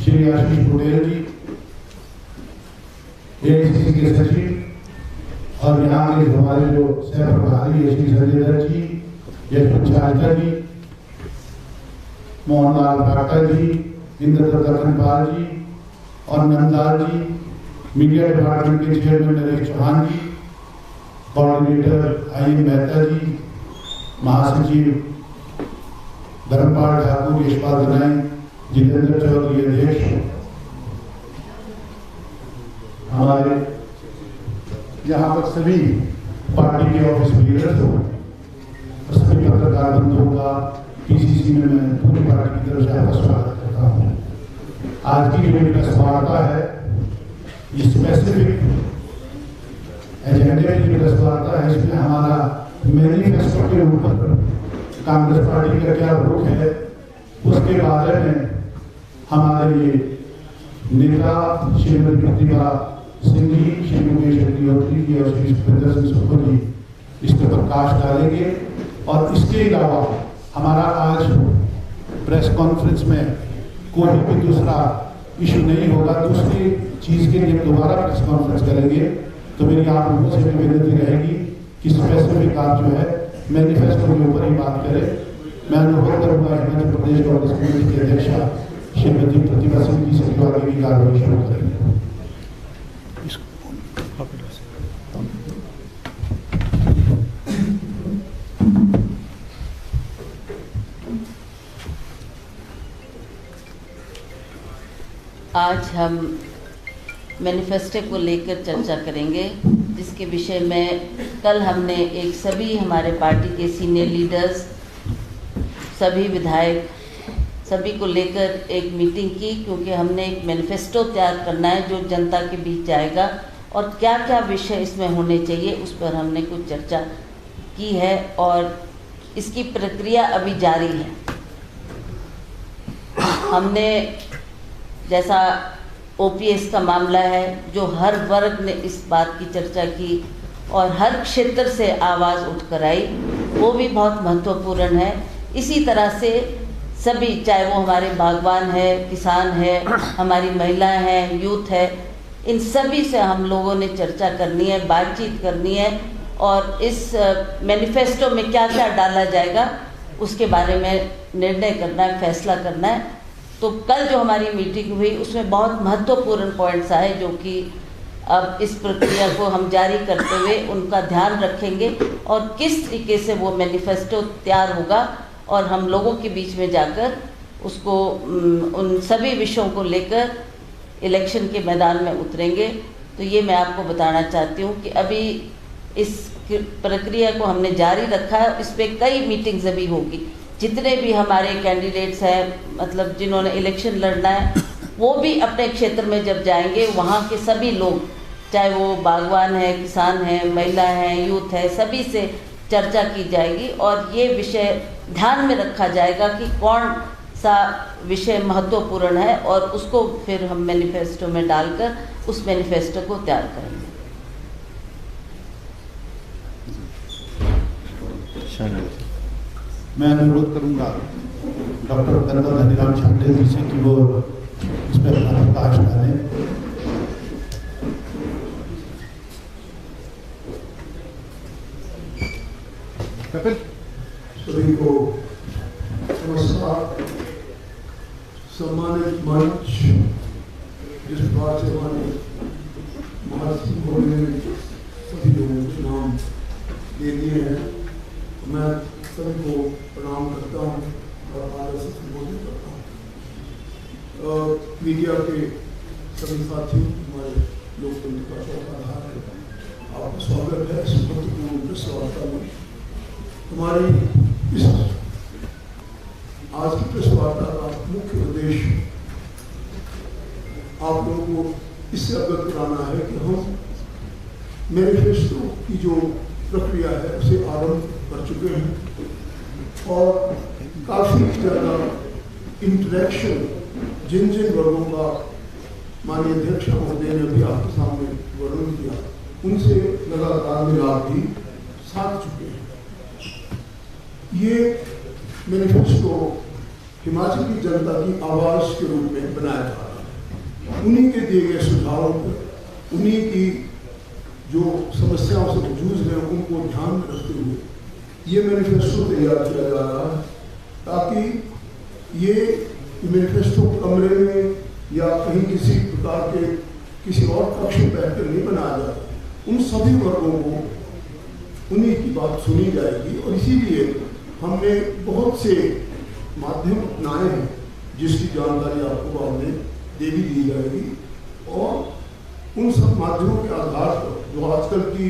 श्री आशीष पटेल जी, AICC के सचिव, और यहाँ के हमारे जो सह प्रभारी श्री संजय दत्त जी, यशवंत चाहता जी, मोहनलाल भाकर जी, इंद्रदत्त लखनपाल जी और नंदलाल जी, मीडिया डिपार्टमेंट के चेयरमैन नरेश चौहान जी, कोऑर्डिनेटर आई मेहता जी, महासचिव धर्मपाल ठाकुर, यशपाल गनाई, जितेंद्र चौधरी अध्यक्ष, हमारे यहाँ पर सभी पार्टी के ऑफिस लीडर्स और सभी पत्रकार बंधुओं का पीसीसी में मैं पूरी पार्टी की तरफ से आपका स्वागत करता हूँ। आज की जो प्रेस वार्ता है, ये स्पेसिफिक एजेंडे की प्रेस वार्ता है। इसमें हमारा मैनिफेस्टो के ऊपर कांग्रेस पार्टी का क्या रुख है उसके बारे में हमारे ये नेता श्रीमती प्रतिभा सिंह जी, श्री मुकेश अग्निहोत्री जी और श्री सुखविंदर सिंह सुक्खू जी इस पर प्रकाश डालेंगे। और इसके अलावा हमारा आज प्रेस कॉन्फ्रेंस में कोई भी दूसरा इशू नहीं होगा। दूसरी चीज़ के लिए दोबारा प्रेस कॉन्फ्रेंस करेंगे, तो मेरी आप लोगों से भी विनती रहेगी कि स्पेसिफिक आप जो है मैनिफेस्टो के ऊपर ही बात करें। मैं अनुरोध करूँगा हिमाचल प्रदेश कांग्रेस कमेटी की अध्यक्षा श्रीमती प्रतिभा सिंह जी से जो आगे की कार्रवाई शुरू करेंगे। आज हम मैनिफेस्टो को लेकर चर्चा करेंगे, जिसके विषय में कल हमने एक सभी हमारे पार्टी के सीनियर लीडर्स, सभी विधायक, सभी को लेकर एक मीटिंग की, क्योंकि हमने एक मैनिफेस्टो तैयार करना है जो जनता के बीच जाएगा और क्या क्या विषय इसमें होने चाहिए उस पर हमने कुछ चर्चा की है और इसकी प्रक्रिया अभी जारी है। हमने जैसा ओपीएस का मामला है, जो हर वर्ग ने इस बात की चर्चा की और हर क्षेत्र से आवाज़ उठकर आई, वो भी बहुत महत्वपूर्ण है। इसी तरह से सभी, चाहे वो हमारे बागवान है, किसान है, हमारी महिलाएं हैं, यूथ है, इन सभी से हम लोगों ने चर्चा करनी है, बातचीत करनी है और इस मैनिफेस्टो में क्या क्या डाला जाएगा उसके बारे में निर्णय करना है, फैसला करना है। तो कल जो हमारी मीटिंग हुई उसमें बहुत महत्वपूर्ण पॉइंट्स आए, जो कि अब इस प्रक्रिया को हम जारी करते हुए उनका ध्यान रखेंगे और किस तरीके से वो मैनिफेस्टो तैयार होगा और हम लोगों के बीच में जाकर उसको उन सभी विषयों को लेकर इलेक्शन के मैदान में उतरेंगे। तो ये मैं आपको बताना चाहती हूँ कि अभी इस प्रक्रिया को हमने जारी रखा है। इस पर कई मीटिंग्स अभी होगी। जितने भी हमारे कैंडिडेट्स हैं, मतलब जिन्होंने इलेक्शन लड़ना है, वो भी अपने क्षेत्र में जब जाएंगे, वहाँ के सभी लोग, चाहे वो बागवान है, किसान है, महिला है, यूथ है, सभी से चर्चा की जाएगी और ये विषय ध्यान में रखा जाएगा कि कौन सा विषय महत्वपूर्ण है और उसको फिर हम मैनिफेस्टो में डालकर उस मैनिफेस्टो को तैयार करेंगे। मैं अनुरोध करूंगा डॉक्टर कर्नल धनीराम छाटे जी से कि वो इस पर अपना प्रकाश डालें। सभी को नमस्कार। सम्मानित मंच, जिस बात से हमारे सभी लोगों के नाम ले लिए हैं, मैं सभी को प्रणाम करता हूँ और आदर से संबोधित करता हूँ। मीडिया के सभी साथी, हमारे लोकतंत्र का चौथा आधार है, आपका स्वागत है इस महत्वपूर्ण प्रेस वार्ता में। हमारी इस आज की प्रेस वार्ता का मुख्य उद्देश्य आप लोगों को इससे अवगत कराना है कि हम मैनिफेस्टो की जो प्रक्रिया है उसे आरंभ कर चुके हैं और काफ़ी ज़्यादा इंटरेक्शन जिन जिन वर्गों का माननीय अध्यक्ष महोदय ने भी आपके सामने वर्णन किया, उनसे लगातार मिलाप भी साध चुके हैं। ये मैनिफेस्टो हिमाचल की जनता की आवाज़ के रूप में बनाया जा रहा है। उन्हीं के दिए गए सुझावों पर, उन्हीं की जो समस्याओं से जूझ रहे हैं उनको ध्यान में रखते हुए ये मैनिफेस्टो तैयार किया जा रहा है, ताकि ये मैनिफेस्टो कमरे में या कहीं किसी प्रकार के किसी और कक्ष में बैठकर नहीं बनाया जाता। उन सभी वर्गों को उन्हीं की बात सुनी जाएगी और इसीलिए हमने बहुत से माध्यम अपनाए हैं जिसकी जानकारी आपको बाद में दे भी दी जाएगी। और उन सब माध्यमों के आधार पर जो आजकल की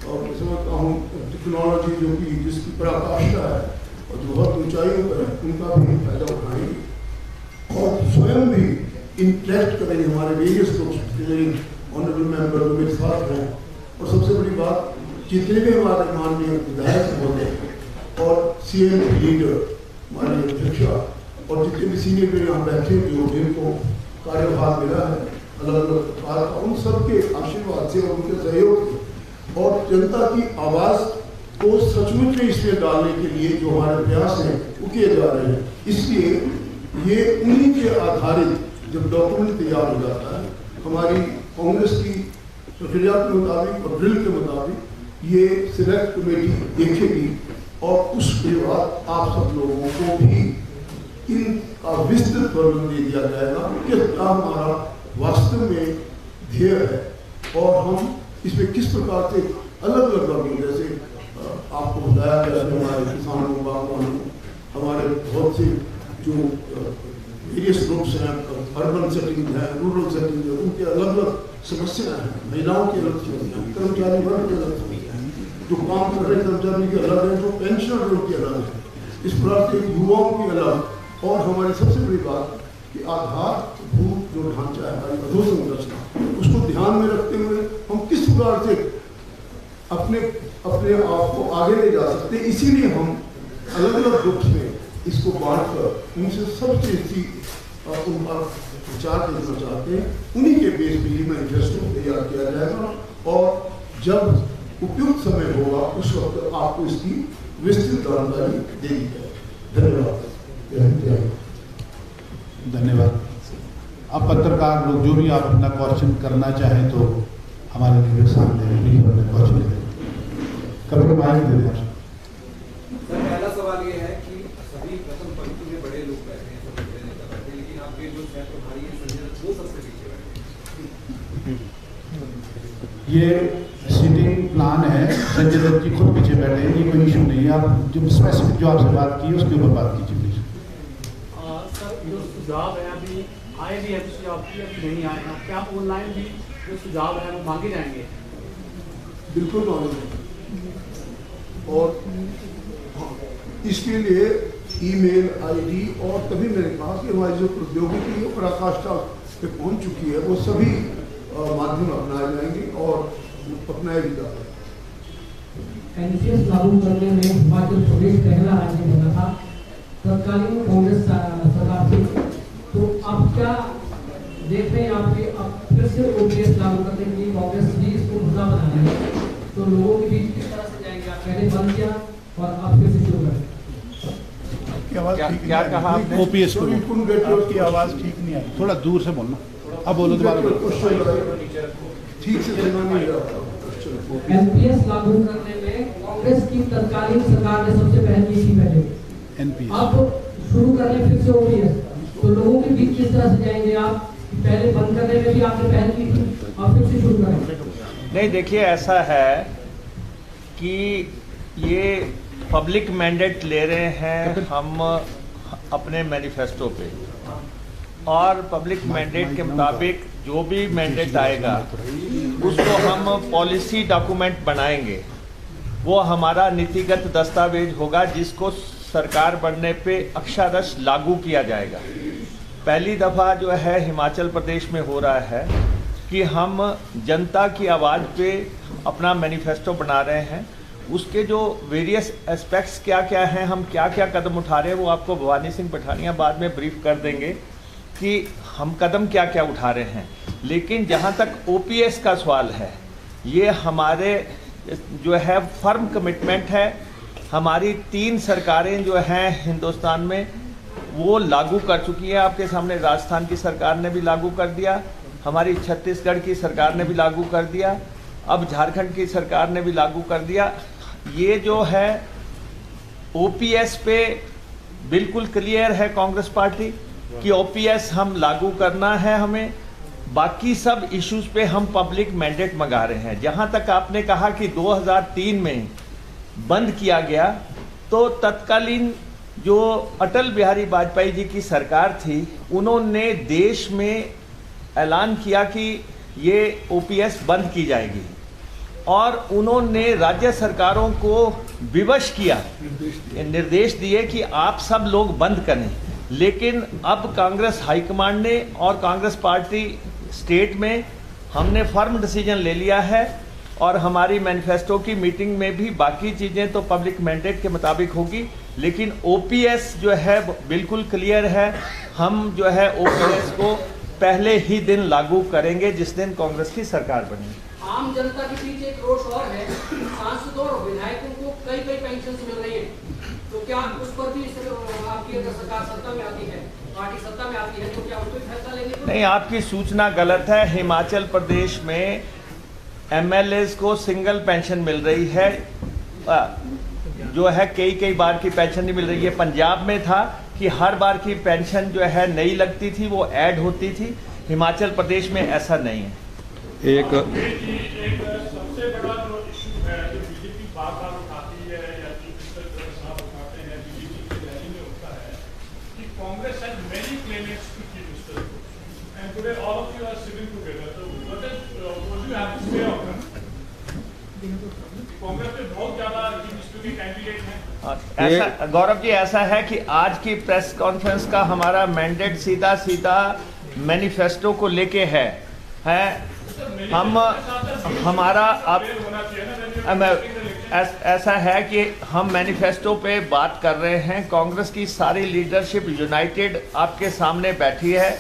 समझता हूँ टेक्नोलॉजी जो कि जिसकी पराकाष्ठा है और जो बहुत ऊंचाइयों पर है, उनका भी फायदा उठाएंगे और स्वयं भी इंटरेक्ट करेंगे हमारे वेरियस ग्रुप्स, ऑनरेबल मेंबर जो मेरे साथ हैं। और सबसे बड़ी बात, जितने भी हमारे माननीय विधायक होते और CM लीडर हमारे अध्यक्षा और जितने भी सीनियर लीडर यहाँ बैठे जो जिनको कार्यभार मिला है अलग अलग प्रकार का, उन सबके आशीर्वाद से और उनके सहयोग से और जनता की आवाज़ को सचमुच में इसमें डालने के लिए जो हमारे प्रयास हैं वो किए जा रहे हैं। इसलिए ये उन्हीं के आधारित जब डॉक्यूमेंट तैयार हो जाता है, हमारी कांग्रेस की प्रक्रिया के मुताबिक और ड्रिल के मुताबिक ये सिलेक्ट कमेटी देखेगी और उसके बाद आप सब लोगों को भी इनका विस्तृत वर्णन दे दिया जाएगा कि क्या हमारा वास्तव में ध्येय है और हम इसमें किस प्रकार से अलग अलग वर्गों, जैसे आपको बताया गया हमारे किसानों, बागवानों, हमारे बहुत से जो वेरियस ग्रुप्स हैं, अर्बन सेटिंग है, रूरल सेटिंग है, उनके अलग अलग समस्याएं हैं, महिलाओं की अलग समस्याएं हैं, कर्मचारी वर्ग की अलग समस्याएं हैं, जो काम कर रहे कर्मचारी की अलग है, जो पेंशनर लोग की अलग है, इस प्रकार से युवाओं की अलग। और हमारी सबसे बड़ी बात कि आधारभूत जो ढांचा है हमारी अधोसंरचना, उसको ध्यान में रखते हुए हम किस प्रकार से अपने आप को आगे ले जा सकते हैं। इसीलिए हम अलग अलग ग्रुप्स में इसको बांटकर उनसे सबसे उनका विचार देखना चाहते हैं। उन्हीं के बेस पे ये मैनिफेस्टो तैयार किया जाएगा और जब उपयुक्त समय होगा उस वक्त आपको इसकी विस्तृत जानकारी दे दी जाएगी। धन्यवाद। धन्यवाद। अब पत्रकार लोग जो भी आप अपना क्वेश्चन करना चाहें तो हमारे लीडर सामने भी अपने क्वेश्चन करें। कभी माइक दे दें। सर, पहला सवाल ये है कि सभी प्रथम पंक्ति में बड़े लोग बैठे हैं, सब बड़े नेता बैठे हैं, लेकिन आपके जो सह प्रभारी हैं संजय वो सबसे पीछे बैठे हैं। ये सीटिंग प्लान है, संजय दत्त जी खुद पीछे बैठे हैं, ये कोई इशू नहीं है। आप जो स्पेसिफिक जो आपसे बात की उसके ऊपर बात कीजिए प्लीज। सर, जो सुझाव है अभी आए भी है, सुझाव नहीं आए हैं, क्या ऑनलाइन भी जो सुझाव है वो मांगे जाएंगे? बिल्कुल मांगे और इसके लिए ईमेल आईडी और तभी मैंने कहा कि हमारी जो प्रौद्योगिकी है पराकाष्ठा पे पहुंच चुकी है, वो सभी माध्यम अपनाए जाएंगे और अपनाए भी जा रहे हैं। NPS लागू करने में हिमाचल प्रदेश पहला राज्य बना था तत्कालीन कांग्रेस सरकार थी, तो अब क्या देख रहे हैं आपके अब फिर से OPS लागू करने के लिए कांग्रेस भी इसको मुद्दा बना रही है, तो लोगों के बीच किस तरह से जाएंगे? आप पहले बंद किया और अब फिर से शुरू करें। क्या कहा आपने? OPS को आपकी आवाज़ ठीक नहीं आई, थोड़ा दूर से बोलना। अब बोलो दोबारा। ठीक से NPS लागू करने में कांग्रेस की तत्कालीन सरकार ने सबसे पहले की थी पहले, NPS अब शुरू करने फिर से OPS, तो लोगों के बीच किस तरह से जाएंगे आप? पहले बंद करने में भी आपने पहल की थी, अब फिर से शुरू करें। नहीं, देखिए ऐसा है कि ये पब्लिक मैंडेट ले रहे हैं हम अपने मैनिफेस्टो पे, और पब्लिक मैंडेट के मुताबिक जो भी मैंडेट आएगा उसको हम पॉलिसी डॉक्यूमेंट बनाएंगे। वो हमारा नीतिगत दस्तावेज होगा जिसको सरकार बनने पे अक्षरश लागू किया जाएगा। पहली दफ़ा जो है हिमाचल प्रदेश में हो रहा है कि हम जनता की आवाज़ पे अपना मैनिफेस्टो बना रहे हैं। उसके जो वेरियस एस्पेक्ट्स क्या क्या हैं, हम क्या क्या कदम उठा रहे हैं, वो आपको भवानी सिंह पठानिया बाद में ब्रीफ कर देंगे कि हम कदम क्या क्या उठा रहे हैं। लेकिन जहाँ तक OPS का सवाल है, ये हमारे जो है फर्म कमिटमेंट है। हमारी 3 सरकारें जो हैं हिंदुस्तान में, वो लागू कर चुकी है। आपके सामने राजस्थान की सरकार ने भी लागू कर दिया, हमारी छत्तीसगढ़ की सरकार ने भी लागू कर दिया, अब झारखंड की सरकार ने भी लागू कर दिया। ये जो है ओपीएस पे बिल्कुल क्लियर है कांग्रेस पार्टी कि ओपीएस हम लागू करना है हमें। बाकी सब इश्यूज पे हम पब्लिक मैंडेट मंगा रहे हैं। जहां तक आपने कहा कि 2003 में बंद किया गया, तो तत्कालीन जो अटल बिहारी वाजपेयी जी की सरकार थी, उन्होंने देश में ऐलान किया कि ये ओपीएस बंद की जाएगी और उन्होंने राज्य सरकारों को विवश किया, निर्देश दिए कि आप सब लोग बंद करें। लेकिन अब कांग्रेस हाईकमांड ने और कांग्रेस पार्टी स्टेट में हमने फर्म डिसीजन ले लिया है और हमारी मैनिफेस्टो की मीटिंग में भी बाकी चीज़ें तो पब्लिक मैंडेट के मुताबिक होगी, लेकिन ओपीएस जो है बिल्कुल क्लियर है। हम जो है ओपीएस को पहले ही दिन लागू करेंगे जिस दिन कांग्रेस की सरकार बनी। आम जनता के बीच एक रोष और है, सांसदों और विधायकों को कई पेंशन मिल रही है, तो क्या उस पर भी आपकी अगर सरकार सत्ता में आती है, पार्टी सत्ता में आती है, तो क्या उस पर फैसला लेंगे? नहीं, आपकी सूचना गलत है। हिमाचल प्रदेश में एमएलएज को सिंगल पेंशन मिल रही है, जो है कई बार की पेंशन नहीं मिल रही है। पंजाब में था कि हर बार की पेंशन जो है नई लगती थी, वो ऐड होती थी। हिमाचल प्रदेश में ऐसा नहीं है। एक सबसे बड़ा जो इशू है जो बीजेपी बार-बार उठाती है या साहब उठाते हैं, बीजेपी की रैली में होता है कि Congress has many claimants to keep mister and today all of you are sitting together, तो what you have to say on that? Congress में बहुत ज्यादा मिस्टर कैंडिडेट हैं। ऐसा गौरव जी, ऐसा है कि आज की प्रेस कॉन्फ्रेंस का हमारा मैंडेट सीधा मैनिफेस्टो को लेके है हम हमारा अब ऐसा है कि हम मैनिफेस्टो पे बात कर रहे हैं। कांग्रेस की सारी लीडरशिप यूनाइटेड आपके सामने बैठी है।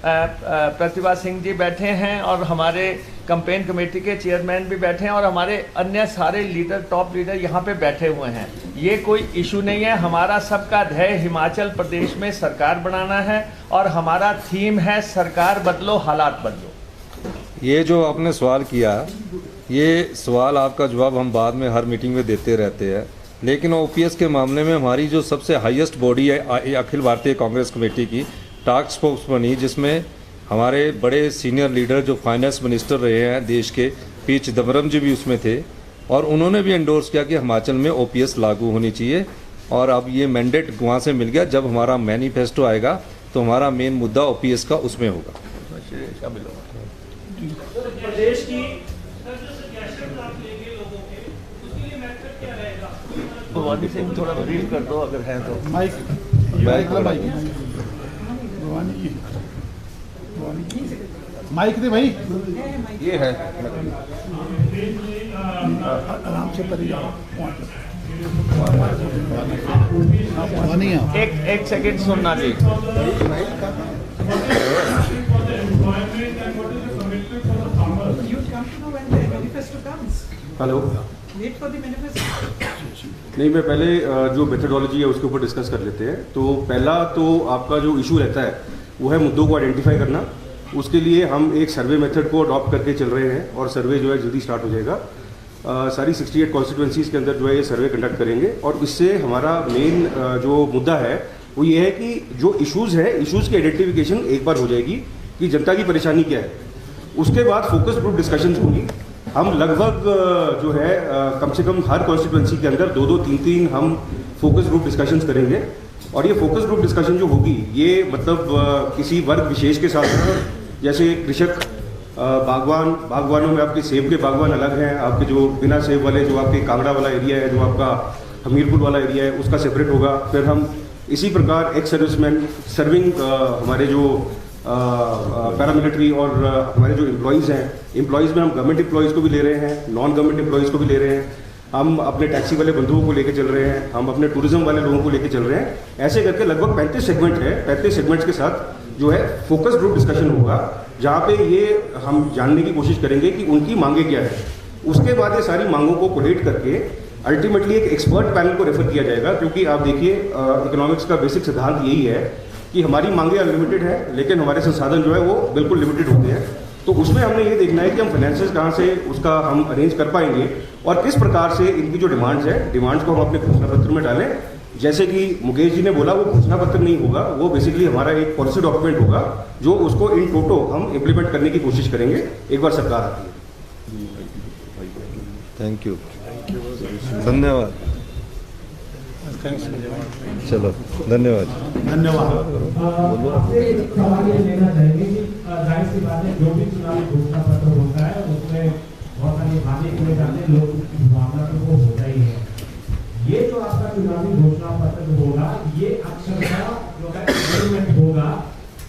प्रतिभा सिंह जी बैठे हैं और हमारे कैंपेन कमेटी के चेयरमैन भी बैठे हैं और हमारे अन्य सारे लीडर, टॉप लीडर यहाँ पे बैठे हुए हैं। ये कोई इशू नहीं है। हमारा सबका ध्येय हिमाचल प्रदेश में सरकार बनाना है और हमारा थीम है सरकार बदलो, हालात बदलो। ये जो आपने सवाल किया, ये सवाल आपका जवाब हम बाद में हर मीटिंग में देते रहते हैं, लेकिन ओपीएस के मामले में हमारी जो सबसे हाईएस्ट बॉडी है अखिल भारतीय कांग्रेस कमेटी की टास्क फोर्स बनी, जिसमें हमारे बड़े सीनियर लीडर जो फाइनेंस मिनिस्टर रहे हैं देश के, पी चिदम्बरम जी भी उसमें थे, और उन्होंने भी एंडोर्स किया कि हिमाचल में ओपीएस लागू होनी चाहिए। और अब ये मैंडेट वहाँ से मिल गया। जब हमारा मैनिफेस्टो आएगा तो हमारा मेन मुद्दा ओपीएस का उसमें होगा। प्रदेश की आप लेंगे लोगों के, उसके लिए मेथड क्या रहेगा? भवानी सिंह थोड़ा ब्रीफ कर दो अगर है तो। माइक दे भाई। ये है आराम से परी जाओ। एक सेकंड सुनना जी। हेलो, नहीं, मैं पहले जो मेथडोलॉजी है उसके ऊपर डिस्कस कर लेते हैं। तो पहला तो आपका जो इशू रहता है वो है मुद्दों को आइडेंटिफाई करना। उसके लिए हम एक सर्वे मेथड को अडॉप्ट करके चल रहे हैं और सर्वे जो है जल्दी स्टार्ट हो जाएगा। सारी 68 कॉन्स्टिट्यूंसीज के अंदर जो है ये सर्वे कंडक्ट करेंगे और इससे हमारा मेन जो मुद्दा है वो ये है कि जो इश्यूज़ है, इश्यूज़ की आइडेंटिफिकेशन एक बार हो जाएगी कि जनता की परेशानी क्या है। उसके बाद फोकस ग्रुप डिस्कशंस होगी। हम लगभग जो है कम से कम हर कॉन्स्टिट्यूंसी के अंदर 2-2, 3-3 हम फोकस ग्रुप डिस्कशंस करेंगे। और ये फोकस ग्रुप डिस्कशन जो होगी ये मतलब किसी वर्ग विशेष के साथ, जैसे कृषक, बागवानों में आपके सेब के बागवान अलग हैं, आपके जो बिना सेब वाले जो आपके कांगड़ा वाला एरिया है, जो आपका हमीरपुर वाला एरिया है, उसका सेपरेट होगा। फिर हम इसी प्रकार एक्स सर्विसमैन, सर्विंग हमारे जो पैरामिलिट्री और हमारे जो एम्प्लॉयज़ हैं, एम्प्लॉयज़ में हम गवर्नमेंट एम्प्लॉयज़ को भी ले रहे हैं, नॉन गवर्नमेंट एम्प्लॉयज़ को भी ले रहे हैं, हम अपने टैक्सी वाले बंधुओं को लेके चल रहे हैं, हम अपने टूरिज्म वाले लोगों को लेके चल रहे हैं। ऐसे करके लगभग 35 सेगमेंट है। 35 सेगमेंट्स के साथ जो है फोकस ग्रुप डिस्कशन होगा, जहाँ पे ये हम जानने की कोशिश करेंगे कि उनकी मांगे क्या है। उसके बाद ये सारी मांगों को कोलेट करके अल्टीमेटली एक एक्सपर्ट पैनल को रेफर किया जाएगा, क्योंकि आप देखिए इकोनॉमिक्स का बेसिक सिद्धांत यही है कि हमारी मांगे अनलिमिटेड है लेकिन हमारे संसाधन जो है वो बिल्कुल लिमिटेड होते हैं। तो उसमें हमने ये देखना है कि हम फाइनेंसेस कहाँ से उसका हम अरेंज कर पाएंगे और किस प्रकार से इनकी जो डिमांड्स है, डिमांड्स को हम अपने घोषणा पत्र में डालें। जैसे कि मुकेश जी ने बोला, वो घोषणा पत्र नहीं होगा, वो बेसिकली हमारा एक पॉलिसी डॉक्यूमेंट होगा जो उसको इन टोटो हम इम्प्लीमेंट करने की कोशिश करेंगे एक बार सरकार आती है। थैंक यू, धन्यवाद। चलो धन्यवाद। आपसे एक सवाल ये लेना चाहेंगे कि जाहिर सी बात है, जो भी चुनावी घोषणा पत्र होता है उसमें बहुत सारी हानि किए जाते हैं, लोग की भावना तो वो होता ही है। ये जो आपका चुनावी घोषणा पत्र होगा, ये अक्षरशः जो है इम्प्लीमेंट होगा,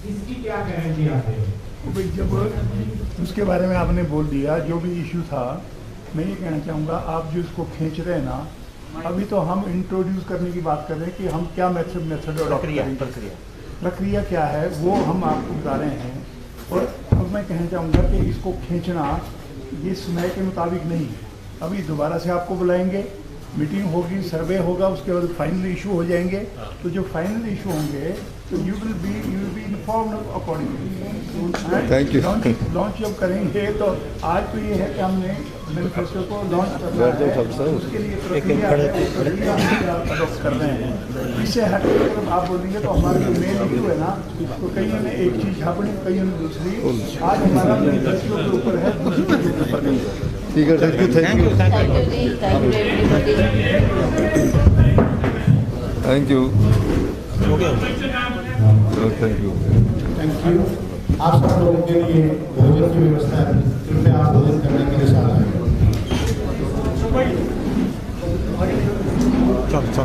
इसकी क्या गारंटी आते हैं? जब उसके बारे में आपने बोल दिया, जो भी इशू था, मैं ये कहना चाहूँगा, आप जो इसको खींच रहे हैं ना, अभी तो हम इंट्रोड्यूस करने की बात कर रहे हैं कि हम क्या मेथड अडॉप्ट करेंगे, प्रक्रिया क्या है वो हम आपको बता रहे हैं। और अब मैं कहना चाहूँगा कि इसको खींचना ये समय के मुताबिक नहीं है। अभी दोबारा से आपको बुलाएंगे, मीटिंग होगी, सर्वे होगा, उसके बाद फाइनल इशू हो जाएंगे। तो जो फाइनल इशू होंगे तो you will be informed accordingly. Thank you. Launch जब करेंगे तो आज तो ये है कि हमने मैनिफेस्टो को लॉन्च करना है, उसके लिए प्रक्रिया अडॉप्ट कर रहे हैं। इससे हटकर जब आप बोलेंगे तो हमारा जो मेन इशू है ना, तो कईयों ने एक चीज़ छापनी, कईयों ने दूसरी। आज हमारा मैनिफेस्टो के ऊपर है, दूसरी के ऊपर नहीं है। ठीक है, thank you, thank you, thank you ji, thank you everybody. Thank you, thank you. Thank you. आप सब लोगों के लिए भोजन की व्यवस्था है, कृपया आप भोजन करने के लिए साथ आएं।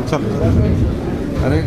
चल अरे